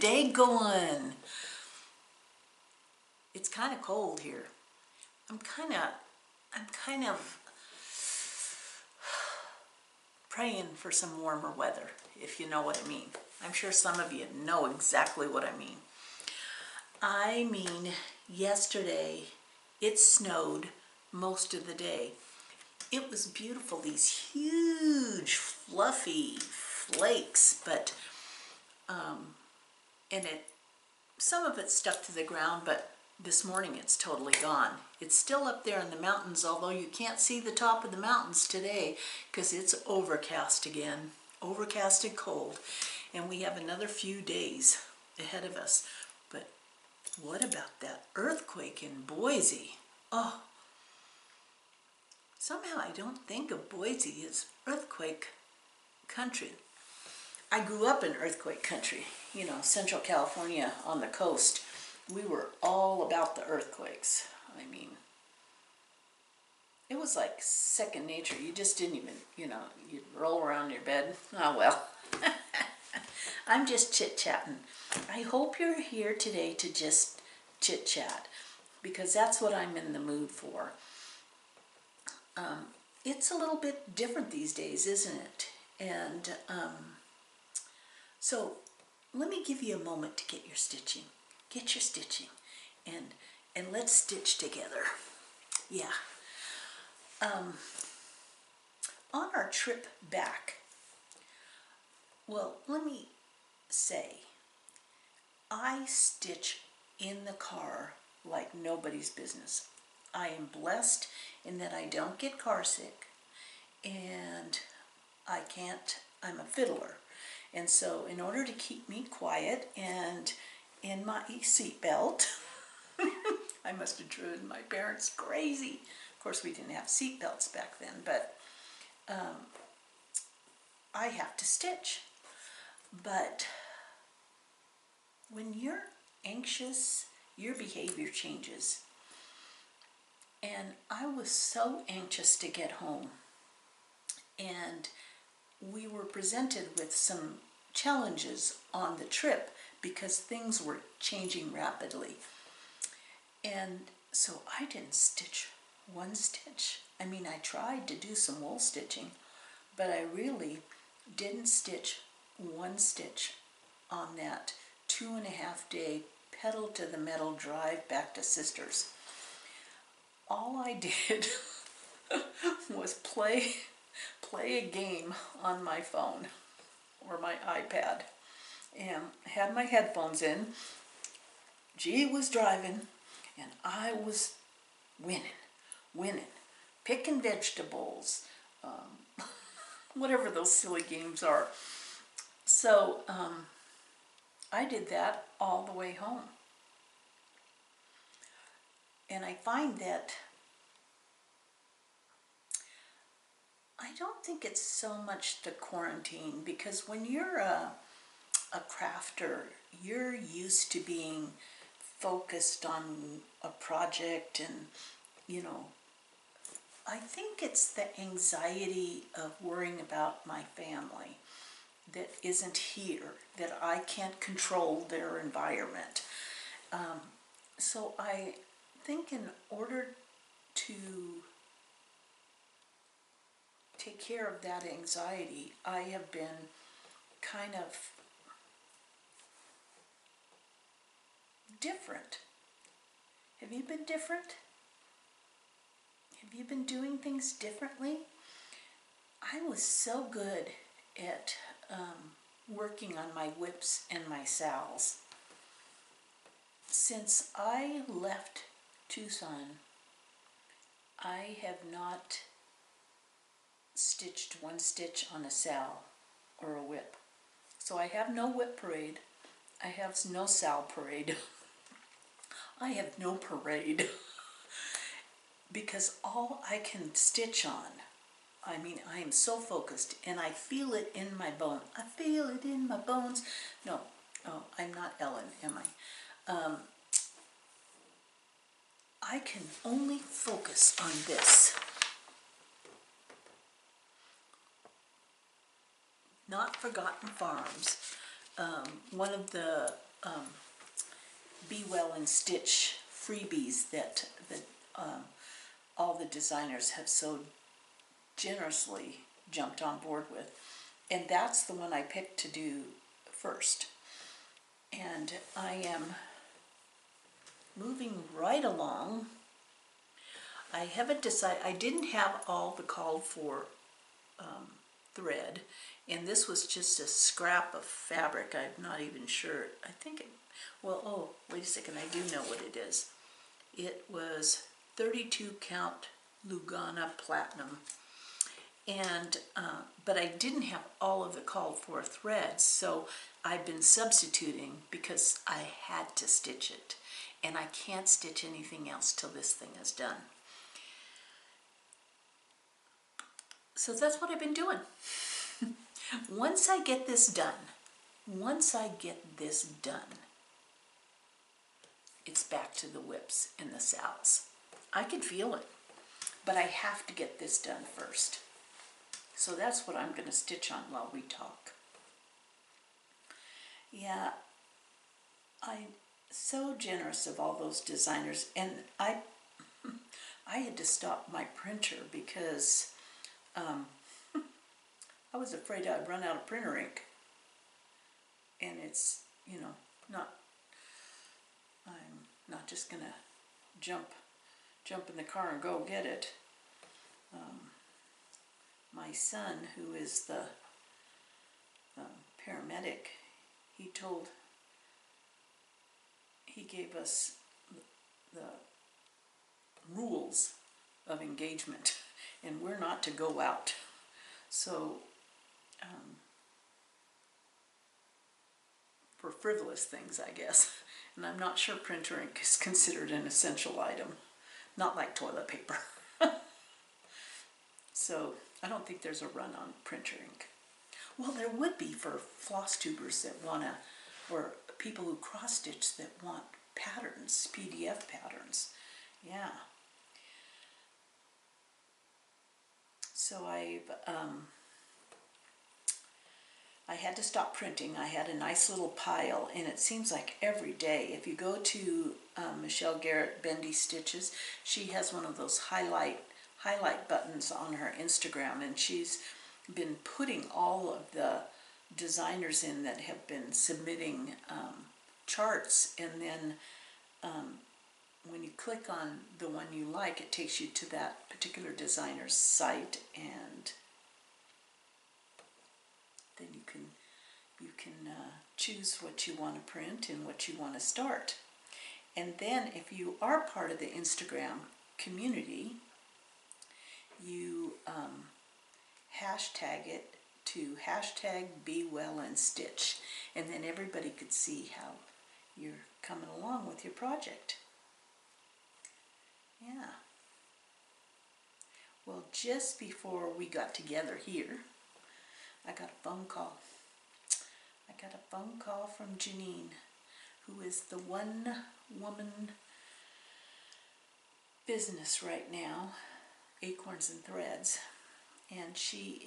day going? It's kind of cold here. I'm kind of praying for some warmer weather, if you know what I mean. I'm sure some of you know exactly what I mean. I mean, yesterday it snowed most of the day. It was beautiful, these huge fluffy flakes, but and some of it stuck to the ground, but this morning it's totally gone. It's still up there in the mountains, although you can't see the top of the mountains today because it's overcast again, overcast and cold, and we have another few days ahead of us. But what about that earthquake in Boise? Oh, somehow I don't think of Boise as earthquake country. I grew up in earthquake country, you know, Central California on the coast. We were all about the earthquakes. I mean, it was like second nature. You just didn't even, you know, you'd roll around in your bed. Oh, well. I'm just chit-chatting. I hope you're here today to just chit-chat, because that's what I'm in the mood for. It's a little bit different these days, isn't it? And so let me give you a moment to get your stitching. Get your stitching and let's stitch together. Yeah. On our trip back, well, let me say, I stitch in the car like nobody's business. I am blessed in that I don't get car sick, and I'm a fiddler. And so in order to keep me quiet and in my seatbelt, I must have driven my parents crazy. Of course, we didn't have seatbelts back then, but I have to stitch. But when you're anxious, your behavior changes. And I was so anxious to get home. And we were presented with some challenges on the trip because things were changing rapidly. And so I didn't stitch one stitch. I mean, I tried to do some wool stitching, but I really didn't stitch one stitch on that 2.5-day pedal to the metal drive back to Sisters. All I did was play a game on my phone or my iPad and had my headphones in. G was driving and I was winning, picking vegetables, whatever those silly games are. So I did that all the way home. And I find that I don't think it's so much the quarantine, because when you're a crafter, you're used to being focused on a project, and you know, I think it's the anxiety of worrying about my family that isn't here, that I can't control their environment. So I think in order to take care of that anxiety, I have been kind of different. Have you been different? Have you been doing things differently? I was so good at working on my whips and my sowels. Since I left Tucson, I have not stitched one stitch on a sow or a whip. So I have no whip parade. I have no sow parade. I have no parade. Because all I can stitch on, I mean, I am so focused and I feel it in my bone. I feel it in my bones. No, oh, I'm not Ellen, am I? I can only focus on this. Notforgotten Farms, one of the Be Well and Stitch freebies that all the designers have so generously jumped on board with. And that's the one I picked to do first. And I am moving right along. I haven't decided, I didn't have all the called for thread, and this was just a scrap of fabric. I'm not even sure. I think it, well, oh, wait a second, I do know what it is. It was 32 count Lugana Platinum. And, but I didn't have all of the called for threads, so I've been substituting because I had to stitch it. And I can't stitch anything else till this thing is done. So that's what I've been doing. Once I get this done, it's back to the whips and the sows. I can feel it, but I have to get this done first. So that's what I'm going to stitch on while we talk. Yeah, I'm so generous of all those designers, and I had to stop my printer because I was afraid I'd run out of printer ink. And it's, you know, I'm not just going to jump in the car and go get it. My son, who is the paramedic, he gave us the rules of engagement, and we're not to go out. So, for frivolous things, I guess. And I'm not sure printer ink is considered an essential item, not like toilet paper. So I don't think there's a run on printer ink. Well, there would be for floss tubers that want to, or people who cross stitch that want patterns, PDF patterns. Yeah. So I had to stop printing. I had a nice little pile, and it seems like every day, if you go to Michelle Garrett Bendy Stitches, she has one of those highlight buttons on her Instagram, and she's been putting all of the designers in that have been submitting charts, and then when you click on the one you like, it takes you to that particular designer's site, and then you can choose what you want to print and what you want to start. And then if you are part of the Instagram community, you hashtag it to #BeWellAndStitch, and then everybody could see how you're coming along with your project. Yeah. Well, just before we got together here, I got a phone call. I got a phone call from Janine, who is the one-woman business right now, Acorns and Threads, and she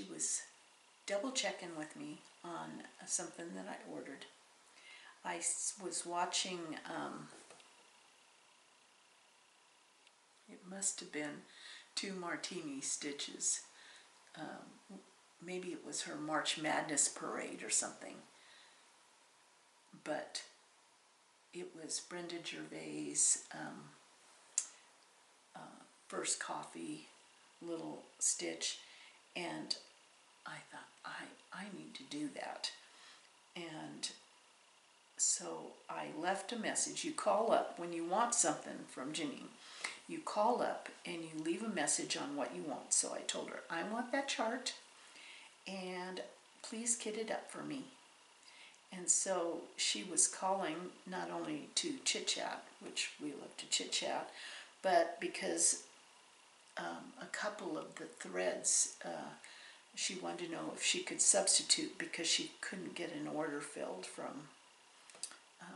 was double checking with me on something that I ordered. I was watching, it must have been 2 Martini Stitches. Maybe it was her March Madness parade or something. But it was Brenda Gervais' first coffee little stitch, and I thought, I need to do that. And so I left a message. You call up when you want something from Janine. You call up and you leave a message on what you want. So I told her, I want that chart, and please kit it up for me. And so she was calling not only to chit-chat, which we love to chit-chat, but because a couple of the threads, she wanted to know if she could substitute because she couldn't get an order filled from a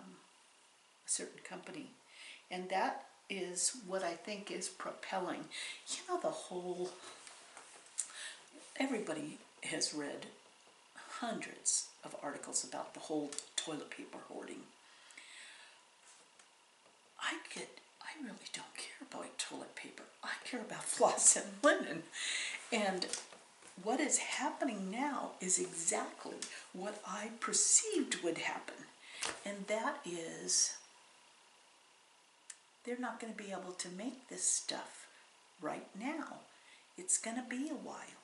certain company. And that is what I think is propelling, you know, everybody has read hundreds of articles about the whole toilet paper hoarding. I really don't care about toilet paper. I care about floss and linen. And what is happening now is exactly what I perceived would happen. And that is, they're not going to be able to make this stuff right now. It's going to be a while.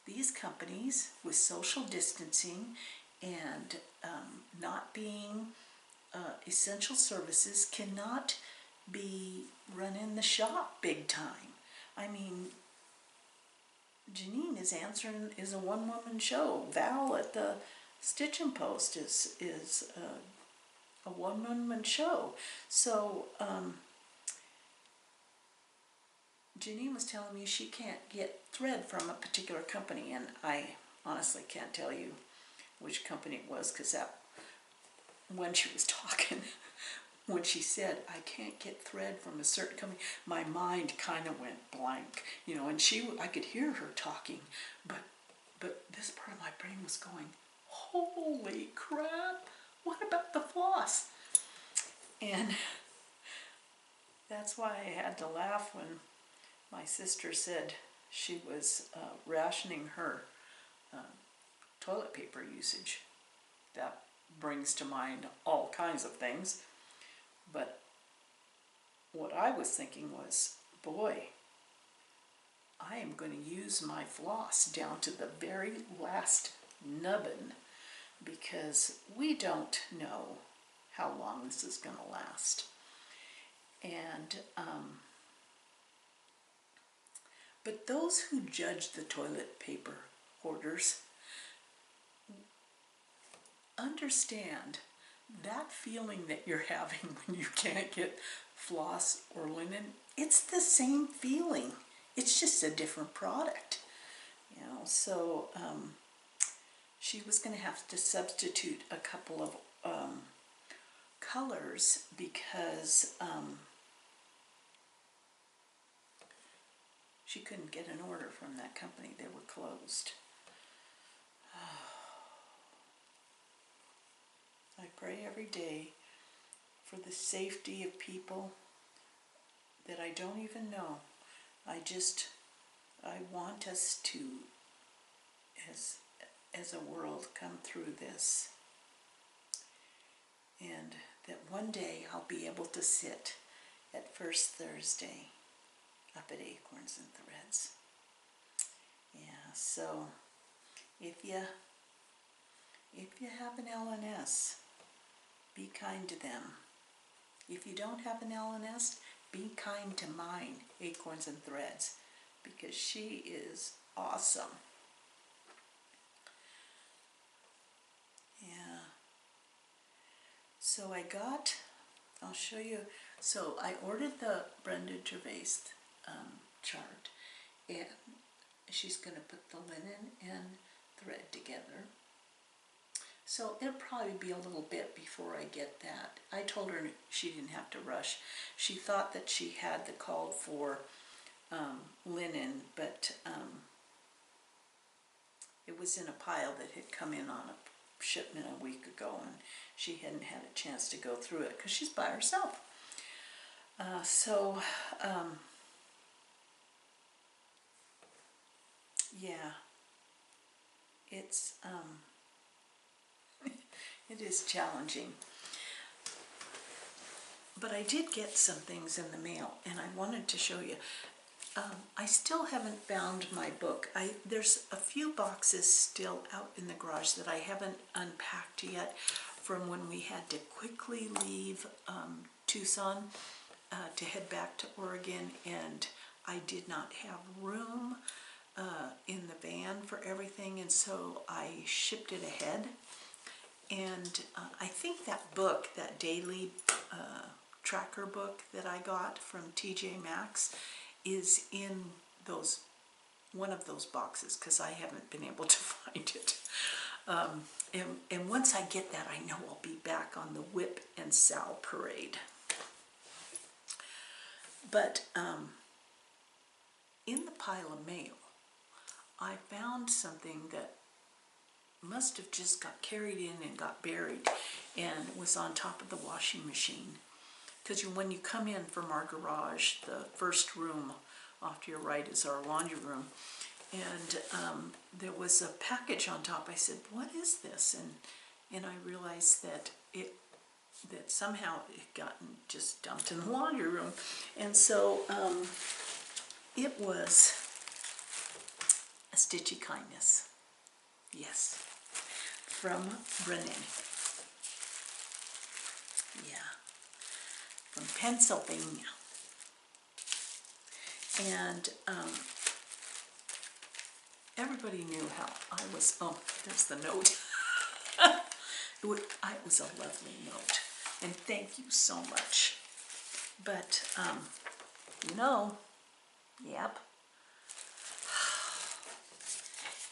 These companies, with social distancing and not being essential services, cannot be running the shop big time. I mean, Janine is a one-woman show. Val at the Stitching Post is a one-woman show. So Janine was telling me she can't get thread from a particular company, and I honestly can't tell you which company it was, because that, when she was talking, when she said, I can't get thread from a certain company, my mind kind of went blank, you know, and I could hear her talking, but this part of my brain was going, holy crap, what about the floss? And that's why I had to laugh when my sister said she was rationing her toilet paper usage. That brings to mind all kinds of things. But what I was thinking was, boy, I am going to use my floss down to the very last nubbin, because we don't know how long this is going to last. And but those who judge the toilet paper hoarders understand that feeling that you're having when you can't get floss or linen. It's the same feeling. It's just a different product, you know. So she was going to have to substitute a couple of colors because she couldn't get an order from that company. They were closed. I pray every day for the safety of people that I don't even know. I want us to, as a world, come through this. And that one day I'll be able to sit at First Thursday up at Acorns and Threads. Yeah, so if you have an LNS, be kind to them. If you don't have an LNS, be kind to mine, Acorns and Threads, because she is awesome. Yeah. So I'll show you. So I ordered the Brenda Gervais chart, and she's going to put the linen and thread together. So it'll probably be a little bit before I get that. I told her she didn't have to rush. She thought that she had the call for linen, but it was in a pile that had come in on a shipment a week ago, and she hadn't had a chance to go through it because she's by herself. Yeah, it's it is challenging. But I did get some things in the mail, and I wanted to show you. I still haven't found my book. There's a few boxes still out in the garage that I haven't unpacked yet from when we had to quickly leave Tucson to head back to Oregon, and I did not have room in the van for everything, and so I shipped it ahead. And I think that book, that daily tracker book that I got from TJ Maxx, is in one of those boxes, because I haven't been able to find it. And once I get that, I know I'll be back on the Whip and Sal parade. But in the pile of mail, I found something that must have just got carried in and got buried and was on top of the washing machine. Because when you come in from our garage, the first room off to your right is our laundry room, and there was a package on top. I said, "What is this?" And I realized that somehow it gotten just dumped in the laundry room, and so it was a Stitchy Kindness, yes, from Renee. Yeah, from Pennsylvania. And everybody knew how I was, oh, there's the note. It was a lovely note, and thank you so much. But, you know, yep.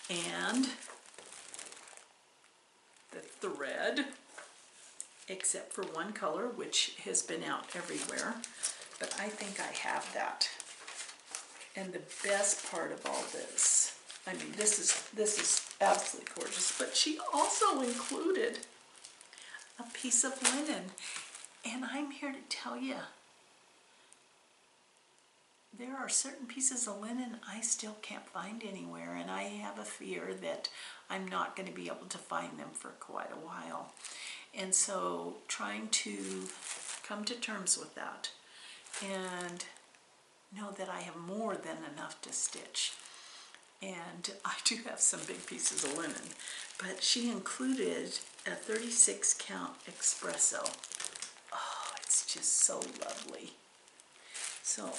And the thread, except for one color, which has been out everywhere, but I think I have that. And the best part of all this, I mean, this is absolutely gorgeous, but she also included a piece of linen. And I'm here to tell you, there are certain pieces of linen I still can't find anywhere, and I have a fear that I'm not going to be able to find them for quite a while. And so trying to come to terms with that and know that I have more than enough to stitch. And I do have some big pieces of linen, but she included a 36 count espresso. Oh, it's just so lovely. So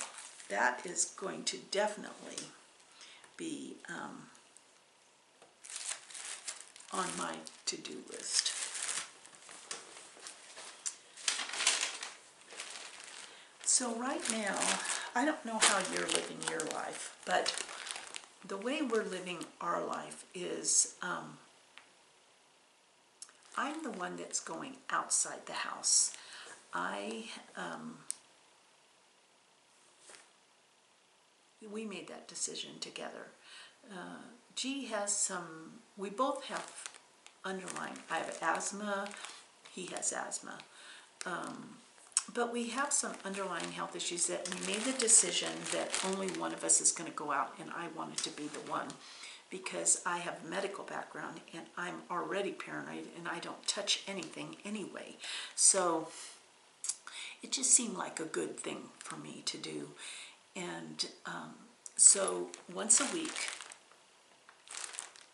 that is going to definitely be on my to-do list. So right now, I don't know how you're living your life, but the way we're living our life is I'm the one that's going outside the house. We made that decision together. G has some, we both have underlying, I have asthma, he has asthma. But we have some underlying health issues that we made the decision that only one of us is going to go out, and I wanted to be the one because I have a medical background and I'm already paranoid and I don't touch anything anyway. So it just seemed like a good thing for me to do. And so once a week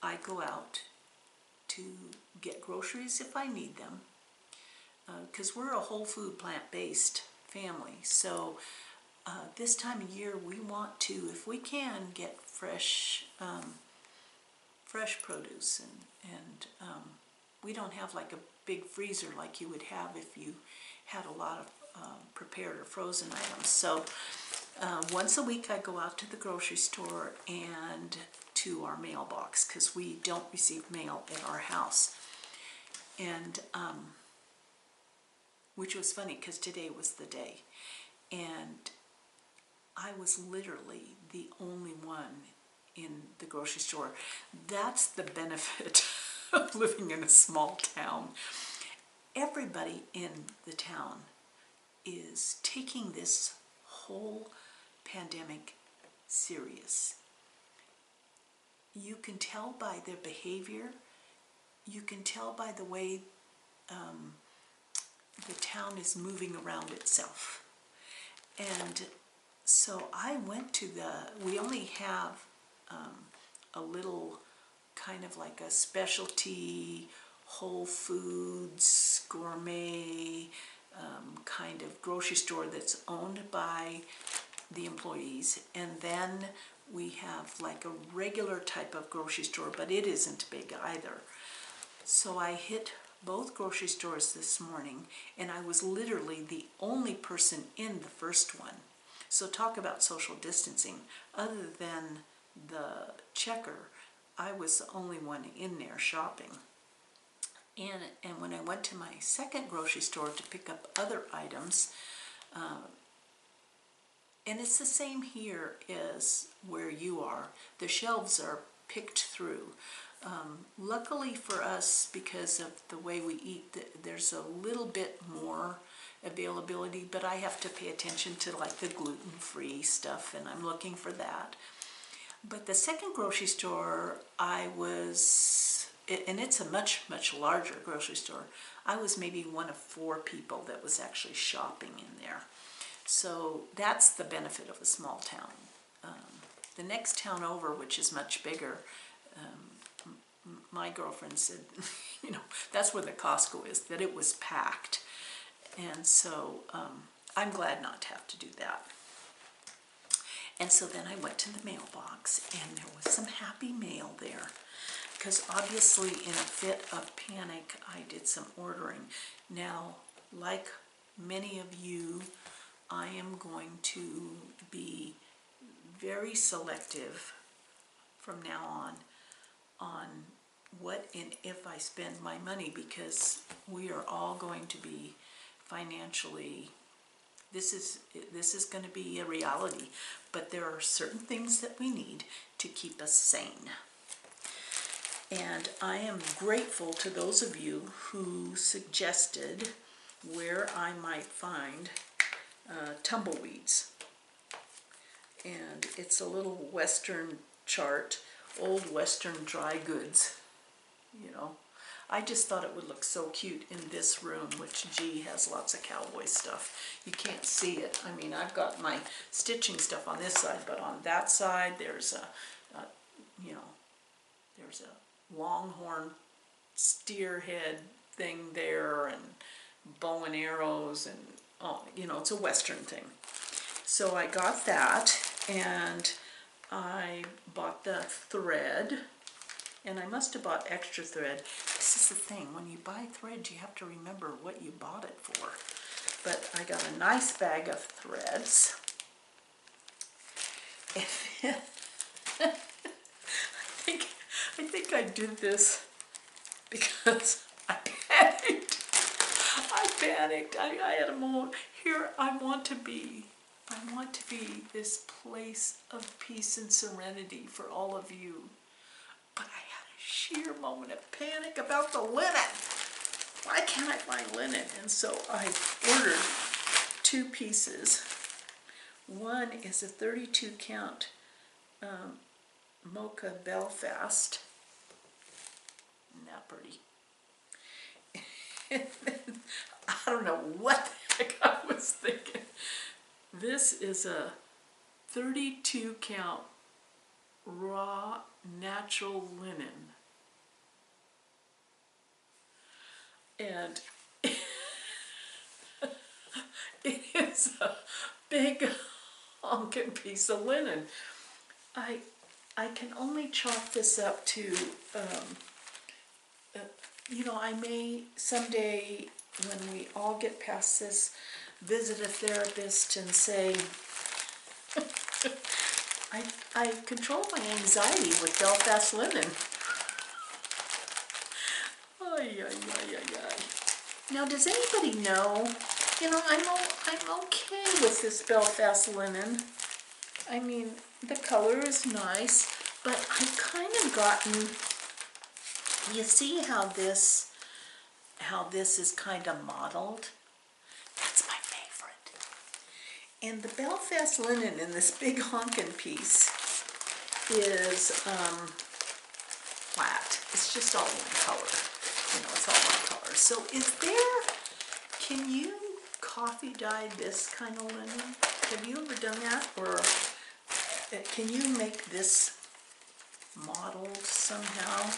I go out to get groceries if I need them. Because we're a whole food plant-based family, so this time of year we want to, if we can, get fresh produce, and we don't have like a big freezer like you would have if you had a lot of prepared or frozen items. So once a week I go out to the grocery store and to our mailbox because we don't receive mail at our house. And which was funny because today was the day, and I was literally the only one in the grocery store. That's the benefit of living in a small town. Everybody in the town is taking this whole pandemic serious. You can tell by their behavior, you can tell by the way the town is moving around itself. And so I went to we only have a little kind of like a specialty Whole Foods gourmet kind of grocery store that's owned by the employees, and then we have like a regular type of grocery store, but it isn't big either. So I hit both grocery stores this morning, and I was literally the only person in the first one. So talk about social distancing. Other than the checker, I was the only one in there shopping. And when I went to my second grocery store to pick up other items, and it's the same here as where you are, the shelves are picked through. Luckily for us, because of the way we eat, there's a little bit more availability, but I have to pay attention to like the gluten-free stuff, and I'm looking for that. But the second grocery store I was, and it's a much larger grocery store, I was maybe one of 4 people that was actually shopping in there. So that's the benefit of a small town. The next town over, which is much bigger, my girlfriend said, you know, that's where the Costco is, that it was packed. And so I'm glad not to have to do that. And so then I went to the mailbox, and there was some happy mail there. Because obviously in a fit of panic, I did some ordering. Now, like many of you, I am going to be very selective from now on what and if I spend my money, because we are all going to be financially, this is going to be a reality, but there are certain things that we need to keep us sane. And I am grateful to those of you who suggested where I might find tumbleweeds. And it's a little Western chart, old Western dry goods, you know. I just thought it would look so cute in this room, which, gee, has lots of cowboy stuff. You can't see it. I mean, I've got my stitching stuff on this side, but on that side there's you know, there's a longhorn steer head thing there, and bow and arrows, and oh, you know, it's a Western thing. So I got that, and I bought the thread, and I must have bought extra thread. This is the thing, when you buy thread, you have to remember what you bought it for. But I got a nice bag of threads. And I think I did this because I panicked. I had a moment. Here, I want to be this place of peace and serenity for all of you. But I had a sheer moment of panic about the linen. Why can't I find linen? And so I ordered 2 pieces. One is a 32 count Mocha Belfast. Isn't that pretty? And then, I don't know what the heck I was thinking. This is a 32 count raw natural linen. And it is a big honking piece of linen. I can only chalk this up to, you know, I may someday, when we all get past this, visit a therapist and say, I control my anxiety with Belfast linen. Ay, ay, ay, ay, ay. Now, does anybody know, you know, I'm okay with this Belfast linen. I mean, the color is nice, but I've kind of gotten, you see how this is kind of mottled? That's my favorite. And the Belfast linen in this big honkin' piece is flat. It's just all one color. You know, it's all one color. So can you coffee dye this kind of linen? Have you ever done that? Or can you make this mottled somehow?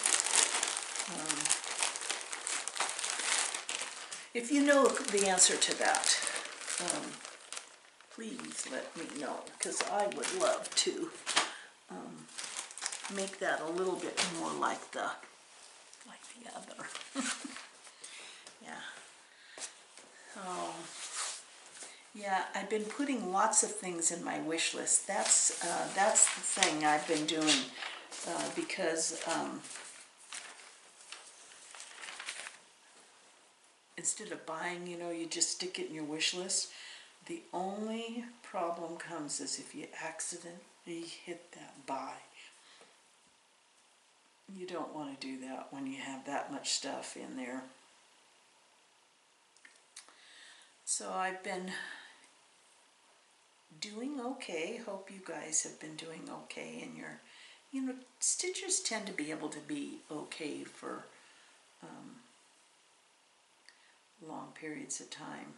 If you know the answer to that, please let me know, because I would love to make that a little bit more like the other. Yeah. Oh. Yeah, I've been putting lots of things in my wish list. That's the thing I've been doing because instead of buying, you know, you just stick it in your wish list. The only problem comes is if you accidentally hit that buy. you don't want to do that when you have that much stuff in there. So I've been doing okay. Hope you guys have been doing okay, and stitchers tend to be able to be okay for long periods of time.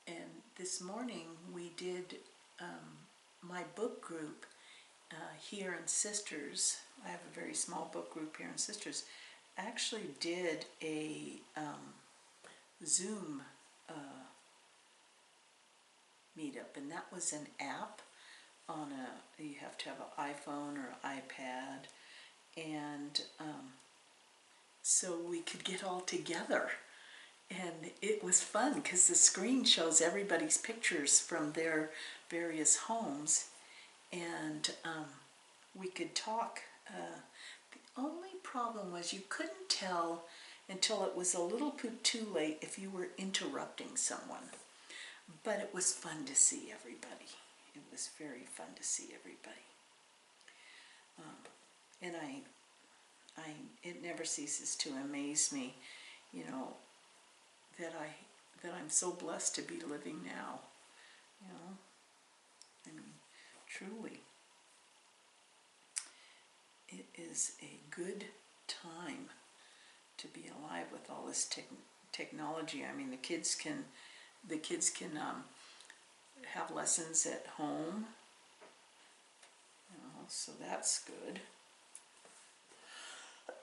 And this morning we did my book group here in Sisters. I have a very small book group here in Sisters. Actually did a Zoom meetup, and that was an app on you have to have an iPhone or iPad, and so we could get all together, and it was fun because the screen shows everybody's pictures from their various homes, and we could talk. The only problem was you couldn't tell until it was a little too late if you were interrupting someone. But it was fun to see everybody. It was very fun to see everybody. And it never ceases to amaze me, that I'm so blessed to be living now. I mean, truly, it is a good time to be alive with all this technology. I mean, the kids can have lessons at home, so that's good.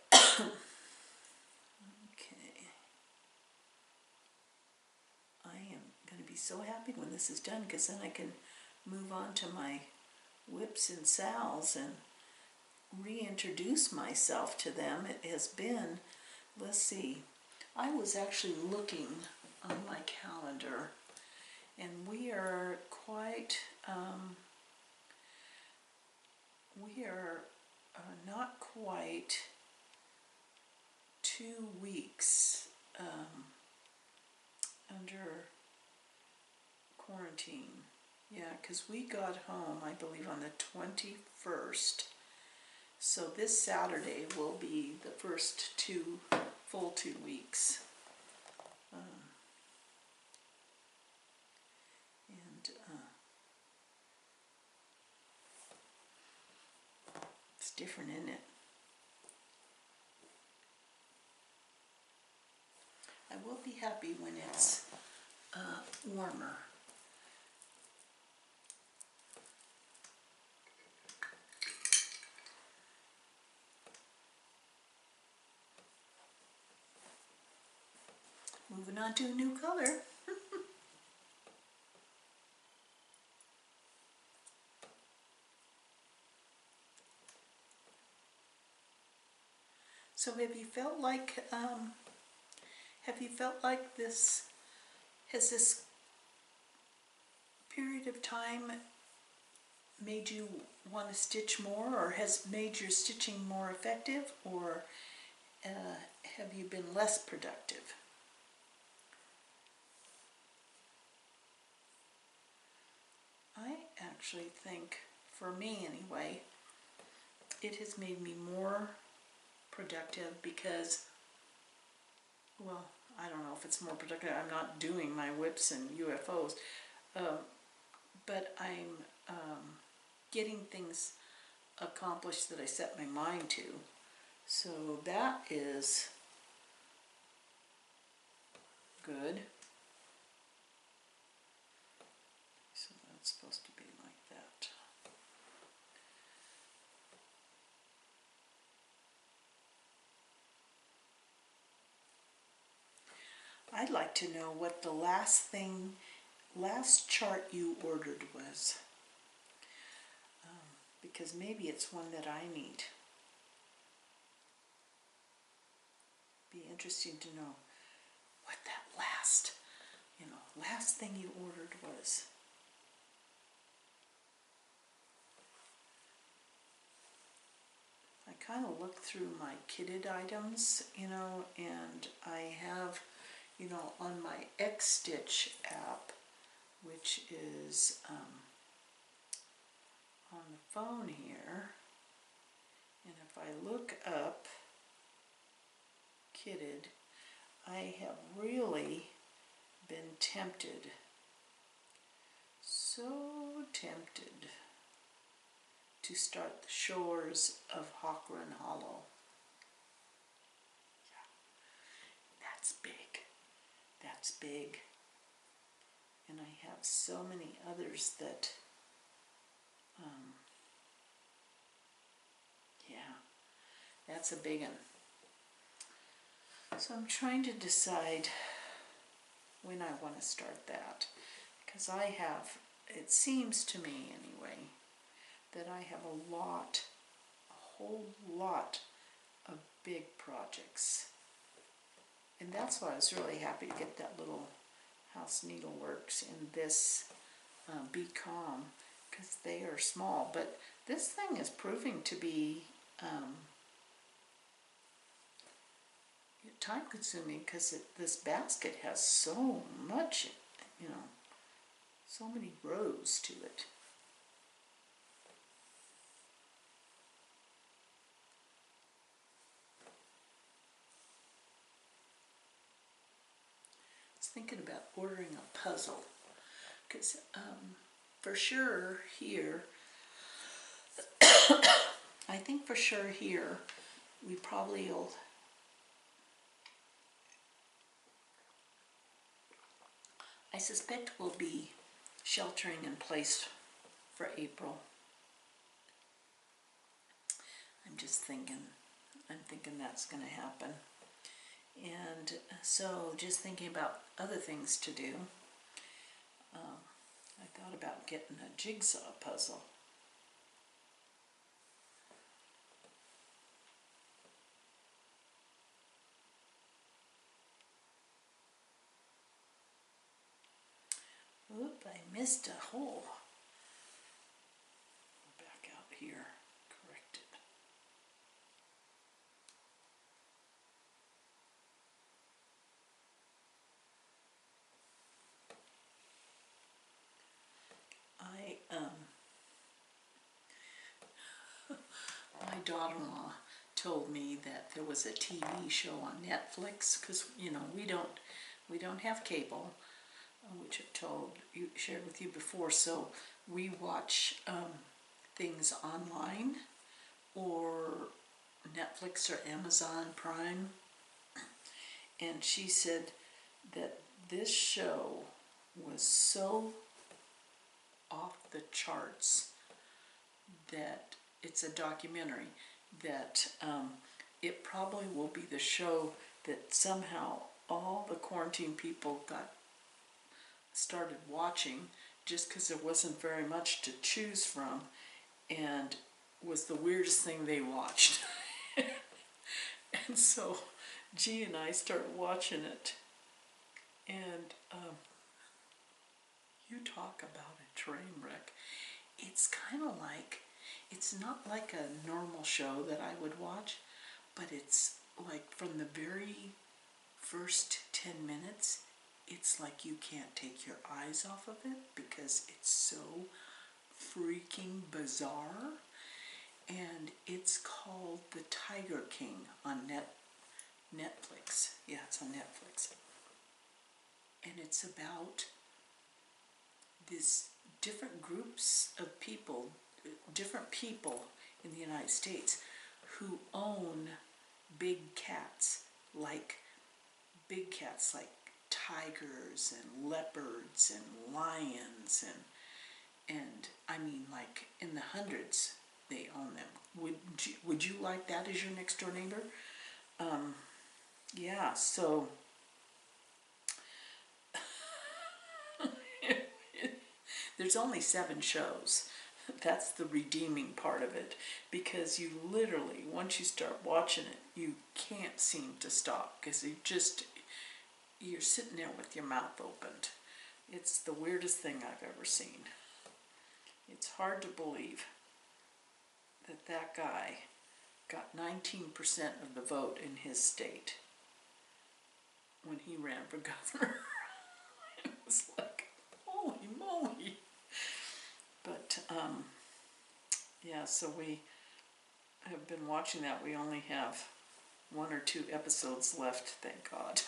Okay. I am going to be so happy when this is done, because then I can move on to my whips and sals and reintroduce myself to them. It has been, let's see, I was actually looking on my calendar, and we are not quite 2 weeks under quarantine. Yeah, because we got home, I believe, on the 21st. So this Saturday will be the first full 2 weeks. It's different, isn't it? I will be happy when it's warmer. Moving on to a new color. So have you felt like this, has this period of time made you want to stitch more, or has made your stitching more effective, or have you been less productive? I actually think, for me anyway, it has made me more productive because, well, I don't know if it's more productive. I'm not doing my whips and UFOs, but I'm getting things accomplished that I set my mind to. So that is good. So that's supposed to be like that. I'd like to know what the last chart you ordered was, because maybe it's one that I need. Be interesting to know what that last thing you ordered was. I kind of looked through my kitted items, and I have, on my X-Stitch app, which is on the phone here, and of if I look up kitted, I have really been tempted, so tempted, to start the shores of Hawkrun Hollow. Yeah, that's big. That's big. And I have so many others that, yeah, that's a big one. So I'm trying to decide when I want to start that, because I have, it seems to me anyway, that I have a whole lot of big projects. And that's why I was really happy to get that little House Needleworks in this Be Calm, because they are small. But this thing is proving to be time consuming, because this basket has so much, you know, so many rows to it. I was thinking about ordering a puzzle, because for sure here, I think for sure here, we probably will, I suspect we'll be sheltering in place for April. I'm thinking that's going to happen. And so just thinking about other things to do, I thought about getting a jigsaw puzzle. Oop, I missed a hole. Back out here, correct it. My daughter-in-law told me that there was a TV show on Netflix, because you know we don't have cable, which I shared with you before. So we watch things online, or Netflix or Amazon Prime. And she said that this show was so off the charts that it's a documentary, that it probably will be the show that somehow all the quarantine people started watching, just because there wasn't very much to choose from, and was the weirdest thing they watched. And so G and I started watching it, and you talk about a train wreck. It's kind of like, it's not like a normal show that I would watch, but it's like from the very first 10 minutes, it's like you can't take your eyes off of it, because it's so freaking bizarre. And it's called The Tiger King on Netflix. Yeah, it's on Netflix. And it's about these different groups of people, different people in the United States who own big cats, like tigers and leopards and lions, and I mean, like in the hundreds they own them. Would you like that as your next door neighbor? Yeah, so there's only 7 shows. That's the redeeming part of it, because you literally, once you start watching it, you can't seem to stop, because you're sitting there with your mouth opened. It's the weirdest thing I've ever seen. It's hard to believe that guy got 19% of the vote in his state when he ran for governor. It was like, holy moly. But yeah, so have been watching that. We only have 1 or 2 episodes left, thank God.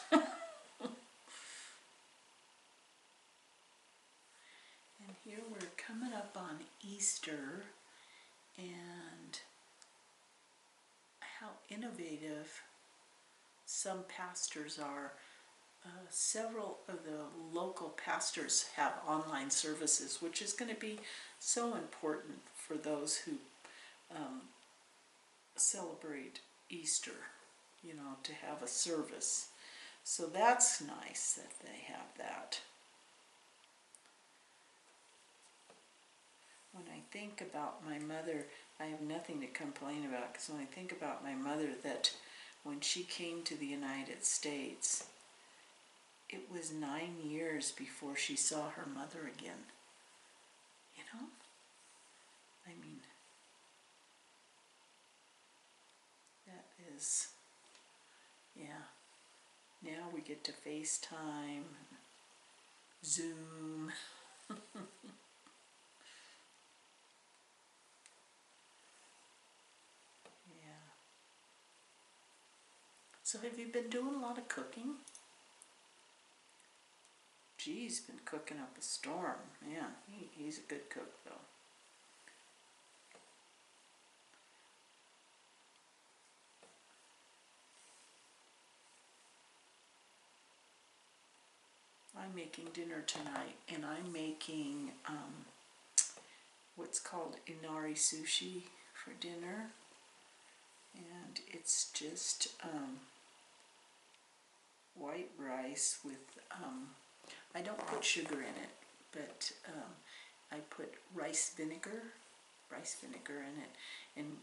And here we're coming up on Easter, and how innovative some pastors are. Several of the local pastors have online services, which is going to be so important for those who celebrate Easter, you know, to have a service. So that's nice that they have that. When I think about my mother, I have nothing to complain about, because when I think about my mother, that when she came to the United States, it was 9 years before she saw her mother again. You know? I mean, that is, yeah. Now we get to FaceTime, Zoom. Yeah. So have you been doing a lot of cooking? G's been cooking up a storm. Man, he's a good cook though. I'm making dinner tonight, and I'm making what's called inari sushi for dinner, and it's just white rice with I don't put sugar in it, but I put rice vinegar in it, and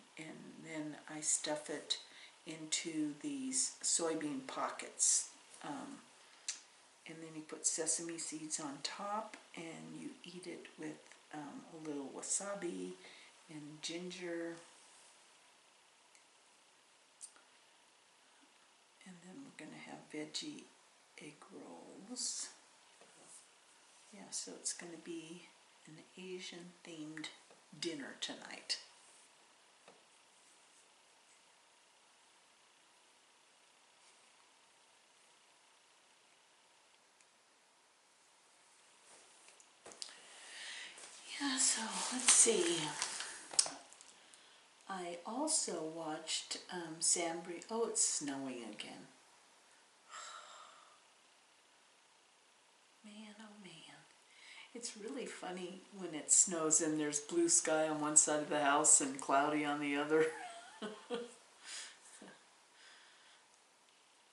then I stuff it into these soybean pockets, and then you put sesame seeds on top, and you eat it with a little wasabi and ginger, and then we're going to have veggie egg rolls. Yeah, so it's going to be an Asian themed dinner tonight. Yeah, so let's see. I also watched SamBrie. Oh, it's snowing again. Man, oh man. It's really funny when it snows and there's blue sky on one side of the house and cloudy on the other.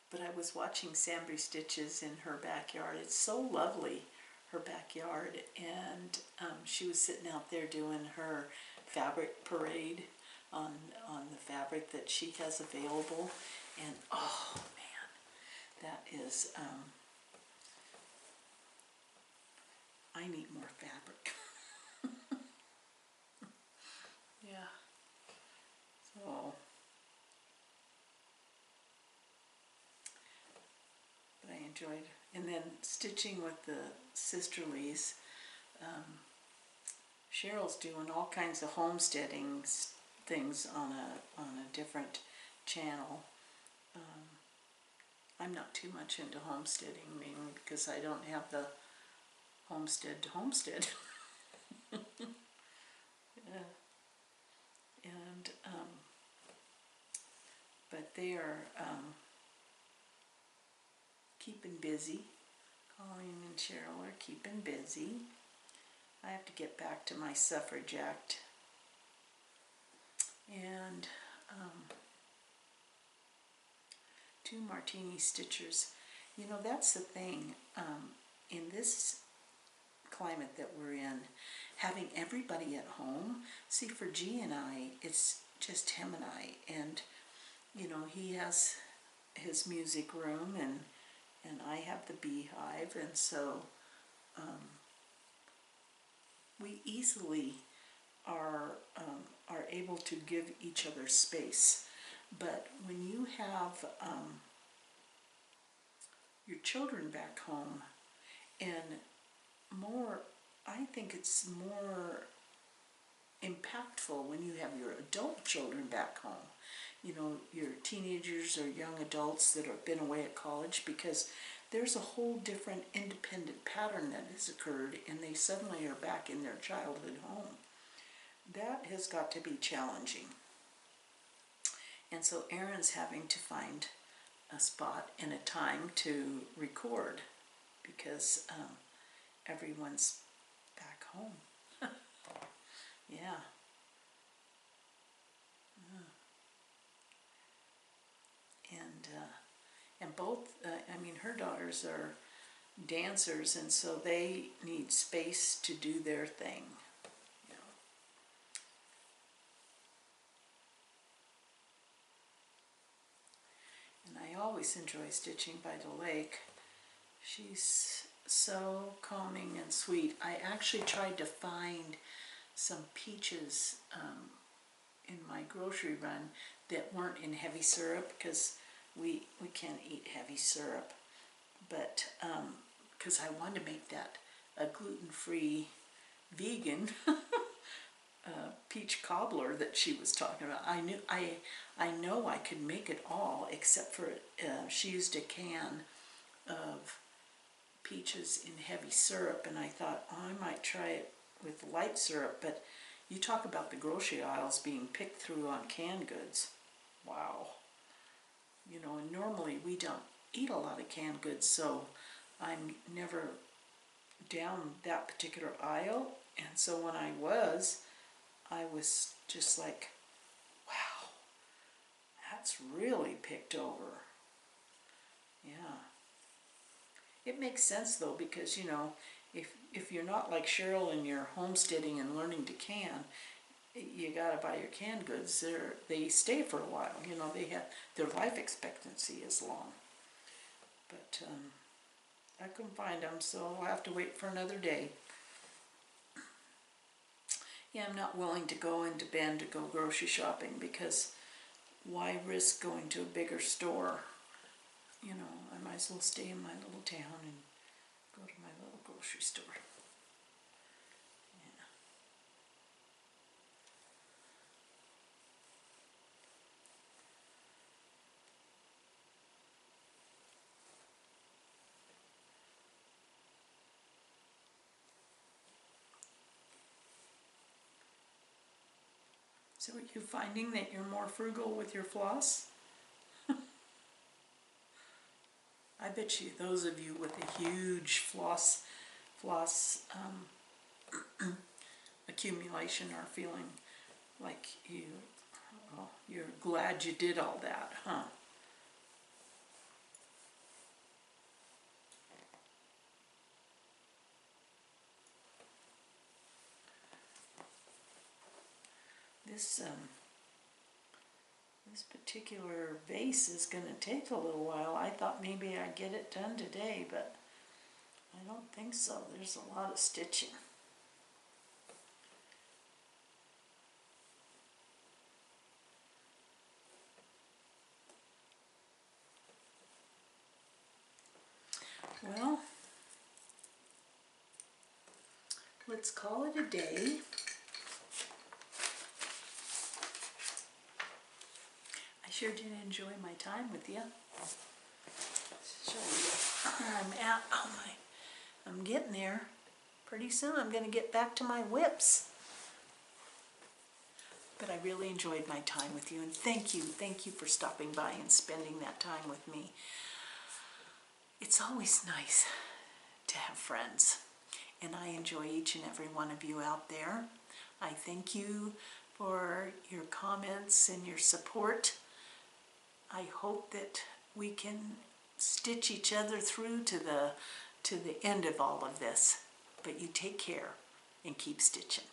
But I was watching SamBrie Stitches in her backyard. It's so lovely, her backyard. And she was sitting out there doing her fabric parade on the fabric that she has available. And oh man, that is, I need more fabric. Yeah. So, but I enjoyed, and then stitching with the Sisterlies. Cheryl's doing all kinds of homesteading things on a different channel. I'm not too much into homesteading, mainly because I don't have the homestead to homestead. Yeah. And but they are keeping busy. Colleen and Cheryl are keeping busy. I have to get back to my suffrage act. And 2 Martini Stitchers. You know, that's the thing. In this climate that we're in, having everybody at home, see, for G and I, it's just him and I. And, you know, he has his music room, and I have the beehive, and so we easily are able to give each other space. But when you have your children back home, and more, I think it's more impactful when you have your adult children back home. You know, your teenagers or young adults that have been away at college, because there's a whole different independent pattern that has occurred and they suddenly are back in their childhood home. That has got to be challenging. And so Erin's having to find a spot and a time to record because everyone's back home. Yeah. And both, I mean, her daughters are dancers, and so they need space to do their thing. You know. And I always enjoy Stitching by the Lake. She's so calming and sweet. I actually tried to find some peaches in my grocery run that weren't in heavy syrup, because we can't eat heavy syrup, but because I wanted to make that a gluten-free vegan peach cobbler that she was talking about. I know I could make it all, except for she used a can of peaches in heavy syrup, and I thought, oh, I might try it with light syrup. But you talk about the grocery aisles being picked through on canned goods. Wow. You know, and normally we don't eat a lot of canned goods, so I'm never down that particular aisle. And so when I was just like, wow, that's really picked over. Yeah. It makes sense though, because, you know, if you're not like Cheryl and you're homesteading and learning to can, you gotta buy your canned goods. They stay for a while. You know, their life expectancy is long. But I couldn't find them, so I'll have to wait for another day. Yeah, I'm not willing to go into Bend to go grocery shopping, because why risk going to a bigger store? You know, I might as well stay in my little town and go to my little grocery store. Yeah. So are you finding that you're more frugal with your floss? I bet you those of you with a huge floss accumulation are feeling like you're glad you did all that, huh? This particular vase is going to take a little while. I thought maybe I'd get it done today, but I don't think so. There's a lot of stitching. Well, let's call it a day. I sure did enjoy my time with you. Show you where I'm at. Oh my, I'm getting there. Pretty soon I'm going to get back to my whips. But I really enjoyed my time with you, and thank you for stopping by and spending that time with me. It's always nice to have friends, and I enjoy each and every one of you out there. I thank you for your comments and your support. I hope that we can stitch each other through to the end of all of this. But you take care and keep stitching.